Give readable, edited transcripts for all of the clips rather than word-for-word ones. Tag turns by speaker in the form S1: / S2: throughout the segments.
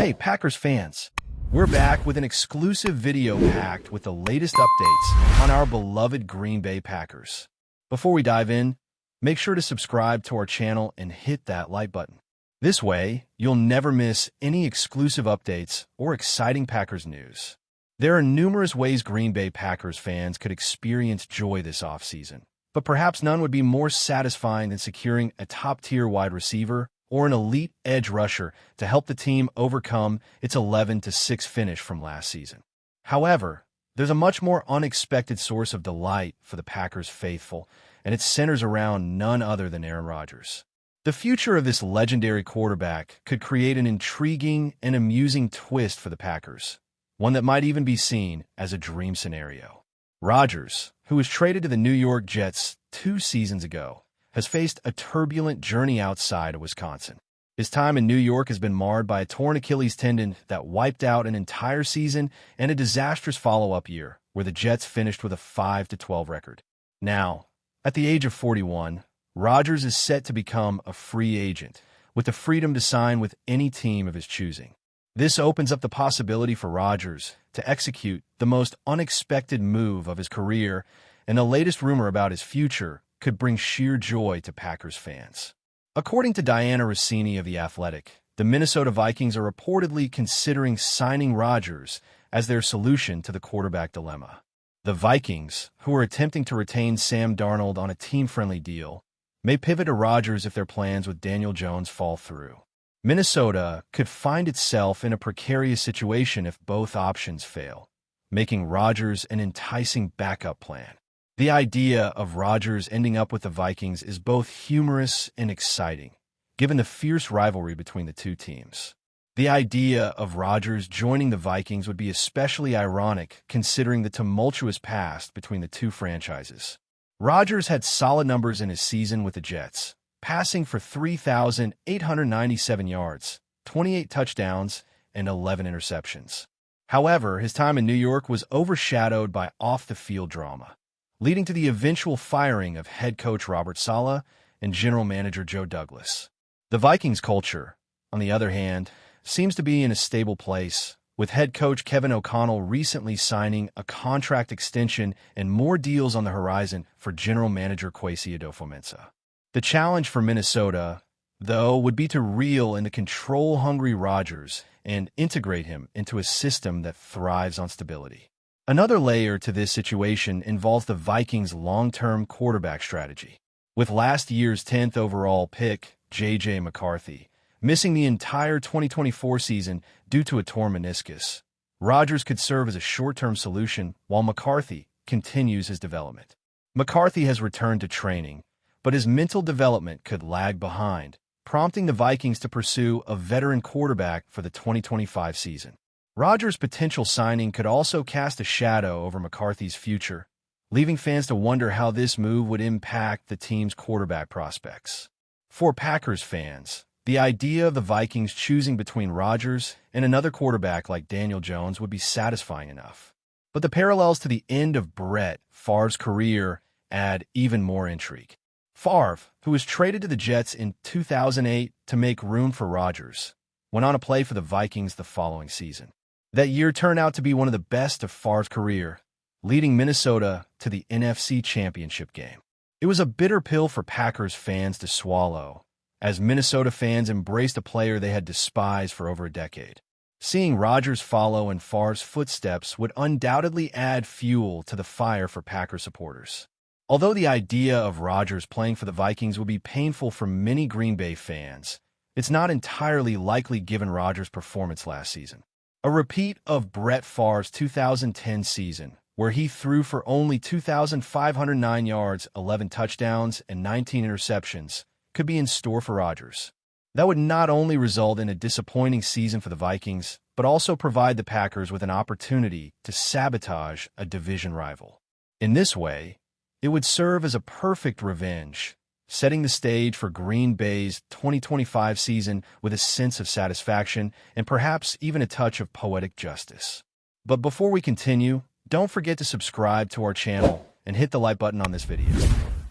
S1: Hey, Packers fans! We're back with an exclusive video packed with the latest updates on our beloved Green Bay Packers. Before we dive in, make sure to subscribe to our channel and hit that like button. This way, you'll never miss any exclusive updates or exciting Packers news. There are numerous ways Green Bay Packers fans could experience joy this offseason, but perhaps none would be more satisfying than securing a top-tier wide receiver or an elite edge rusher to help the team overcome its 11-6 finish from last season. However, there's a much more unexpected source of delight for the Packers faithful, and it centers around none other than Aaron Rodgers. The future of this legendary quarterback could create an intriguing and amusing twist for the Packers, one that might even be seen as a dream scenario. Rodgers, who was traded to the New York Jets 2 seasons ago, has faced a turbulent journey outside of Wisconsin. His time in New York has been marred by a torn Achilles tendon that wiped out an entire season and a disastrous follow-up year, where the Jets finished with a 5-12 record. Now, at the age of 41, Rodgers is set to become a free agent, with the freedom to sign with any team of his choosing. This opens up the possibility for Rodgers to execute the most unexpected move of his career, and the latest rumor about his future could bring sheer joy to Packers fans. According to Diana Rossini of The Athletic, the Minnesota Vikings are reportedly considering signing Rodgers as their solution to the quarterback dilemma. The Vikings, who are attempting to retain Sam Darnold on a team-friendly deal, may pivot to Rodgers if their plans with Daniel Jones fall through. Minnesota could find itself in a precarious situation if both options fail, making Rodgers an enticing backup plan. The idea of Rodgers ending up with the Vikings is both humorous and exciting, given the fierce rivalry between the two teams. The idea of Rodgers joining the Vikings would be especially ironic considering the tumultuous past between the two franchises. Rodgers had solid numbers in his season with the Jets, passing for 3,897 yards, 28 touchdowns, and 11 interceptions. However, his time in New York was overshadowed by off-the-field drama, leading to the eventual firing of head coach Robert Saleh and general manager Joe Douglas. The Vikings culture, on the other hand, seems to be in a stable place, with head coach Kevin O'Connell recently signing a contract extension and more deals on the horizon for general manager Kwesi Adofo-Mensah. The challenge for Minnesota, though, would be to reel in the control-hungry Rodgers and integrate him into a system that thrives on stability. Another layer to this situation involves the Vikings' long-term quarterback strategy. With last year's 10th overall pick, J.J. McCarthy, missing the entire 2024 season due to a torn meniscus, Rodgers could serve as a short-term solution while McCarthy continues his development. McCarthy has returned to training, but his mental development could lag behind, prompting the Vikings to pursue a veteran quarterback for the 2025 season. Rodgers' potential signing could also cast a shadow over McCarthy's future, leaving fans to wonder how this move would impact the team's quarterback prospects. For Packers fans, the idea of the Vikings choosing between Rodgers and another quarterback like Daniel Jones would be satisfying enough. But the parallels to the end of Brett Favre's career add even more intrigue. Favre, who was traded to the Jets in 2008 to make room for Rodgers, went on to play for the Vikings the following season. That year turned out to be one of the best of Favre's career, leading Minnesota to the NFC Championship game. It was a bitter pill for Packers fans to swallow, as Minnesota fans embraced a player they had despised for over a decade. Seeing Rodgers follow in Favre's footsteps would undoubtedly add fuel to the fire for Packers supporters. Although the idea of Rodgers playing for the Vikings would be painful for many Green Bay fans, it's not entirely likely given Rodgers' performance last season. A repeat of Brett Favre's 2010 season, where he threw for only 2,509 yards, 11 touchdowns, and 19 interceptions, could be in store for Rodgers. That would not only result in a disappointing season for the Vikings, but also provide the Packers with an opportunity to sabotage a division rival. In this way, it would serve as a perfect revenge, setting the stage for Green Bay's 2025 season with a sense of satisfaction and perhaps even a touch of poetic justice. But before we continue, don't forget to subscribe to our channel and hit the like button on this video.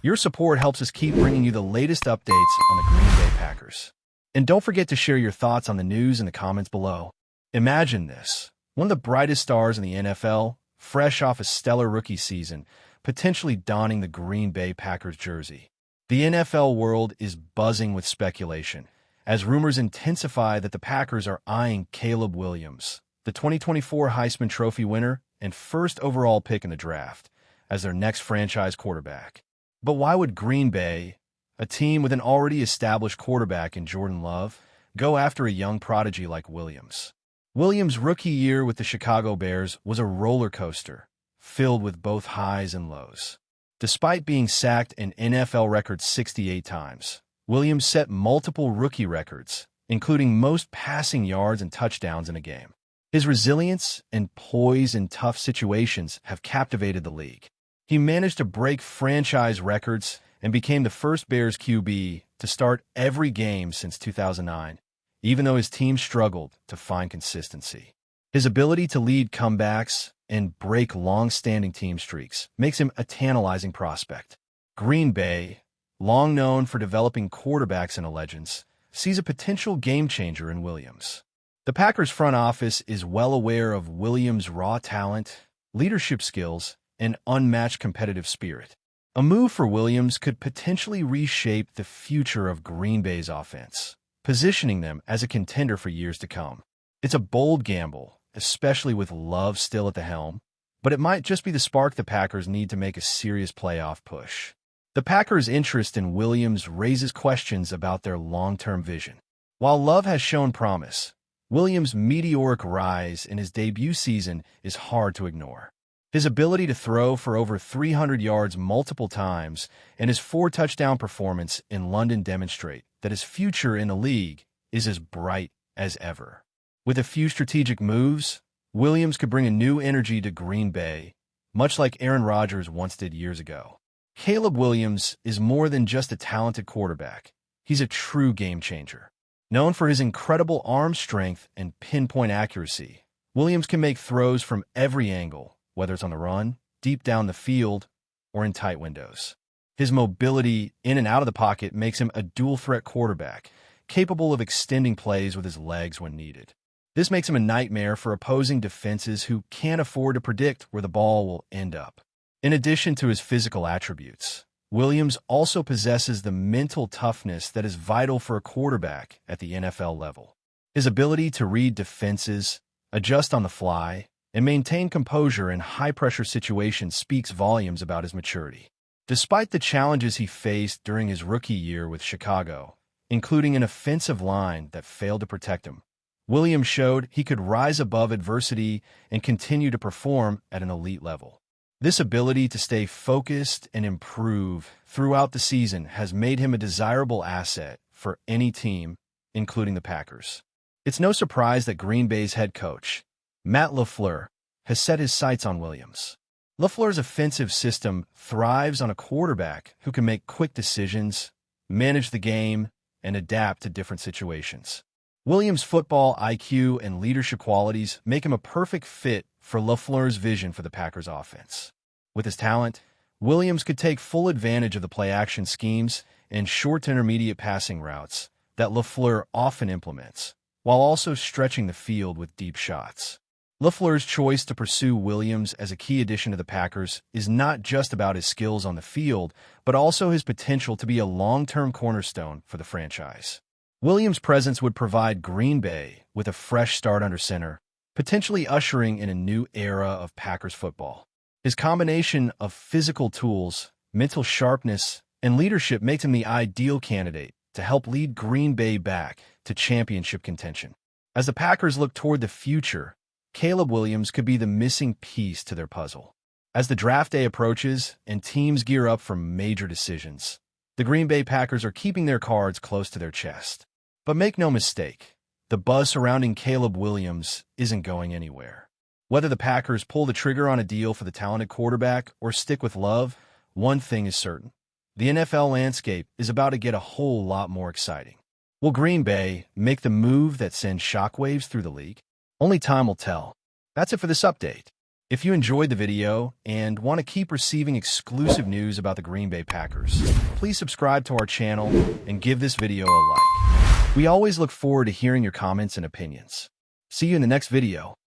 S1: Your support helps us keep bringing you the latest updates on the Green Bay Packers. And don't forget to share your thoughts on the news in the comments below. Imagine this. One of the brightest stars in the NFL, fresh off a stellar rookie season, potentially donning the Green Bay Packers jersey. The NFL world is buzzing with speculation, as rumors intensify that the Packers are eyeing Caleb Williams, the 2024 Heisman Trophy winner and first overall pick in the draft, as their next franchise quarterback. But why would Green Bay, a team with an already established quarterback in Jordan Love, go after a young prodigy like Williams? Williams' rookie year with the Chicago Bears was a roller coaster, filled with both highs and lows. Despite being sacked an NFL record 68 times, Williams set multiple rookie records, including most passing yards and touchdowns in a game. His resilience and poise in tough situations have captivated the league. He managed to break franchise records and became the first Bears QB to start every game since 2009, even though his team struggled to find consistency. His ability to lead comebacks and break long-standing team streaks makes him a tantalizing prospect. Green Bay, long known for developing quarterbacks into legends, sees a potential game-changer in Williams. The Packers front office is well aware of Williams' raw talent, leadership skills, and unmatched competitive spirit. A move for Williams could potentially reshape the future of Green Bay's offense, positioning them as a contender for years to come. It's a bold gamble, especially with Love still at the helm, but it might just be the spark the Packers need to make a serious playoff push. The Packers' interest in Williams raises questions about their long-term vision. While Love has shown promise, Williams' meteoric rise in his debut season is hard to ignore. His ability to throw for over 300 yards multiple times and his 4-touchdown performance in London demonstrate that his future in the league is as bright as ever. With a few strategic moves, Williams could bring a new energy to Green Bay, much like Aaron Rodgers once did years ago. Caleb Williams is more than just a talented quarterback. He's a true game-changer. Known for his incredible arm strength and pinpoint accuracy, Williams can make throws from every angle, whether it's on the run, deep down the field, or in tight windows. His mobility in and out of the pocket makes him a dual-threat quarterback, capable of extending plays with his legs when needed. This makes him a nightmare for opposing defenses who can't afford to predict where the ball will end up. In addition to his physical attributes, Williams also possesses the mental toughness that is vital for a quarterback at the NFL level. His ability to read defenses, adjust on the fly, and maintain composure in high-pressure situations speaks volumes about his maturity. Despite the challenges he faced during his rookie year with Chicago, including an offensive line that failed to protect him, Williams showed he could rise above adversity and continue to perform at an elite level. This ability to stay focused and improve throughout the season has made him a desirable asset for any team, including the Packers. It's no surprise that Green Bay's head coach, Matt LaFleur, has set his sights on Williams. LaFleur's offensive system thrives on a quarterback who can make quick decisions, manage the game, and adapt to different situations. Williams' football IQ and leadership qualities make him a perfect fit for LaFleur's vision for the Packers offense. With his talent, Williams could take full advantage of the play-action schemes and short to intermediate passing routes that LaFleur often implements, while also stretching the field with deep shots. LaFleur's choice to pursue Williams as a key addition to the Packers is not just about his skills on the field, but also his potential to be a long-term cornerstone for the franchise. Williams' presence would provide Green Bay with a fresh start under center, potentially ushering in a new era of Packers football. His combination of physical tools, mental sharpness, and leadership makes him the ideal candidate to help lead Green Bay back to championship contention. As the Packers look toward the future, Caleb Williams could be the missing piece to their puzzle. As the draft day approaches and teams gear up for major decisions, the Green Bay Packers are keeping their cards close to their chest. But make no mistake, the buzz surrounding Caleb Williams isn't going anywhere. Whether the Packers pull the trigger on a deal for the talented quarterback or stick with Love, one thing is certain. The NFL landscape is about to get a whole lot more exciting. Will Green Bay make the move that sends shockwaves through the league? Only time will tell. That's it for this update. If you enjoyed the video and want to keep receiving exclusive news about the Green Bay Packers, please subscribe to our channel and give this video a like. We always look forward to hearing your comments and opinions. See you in the next video.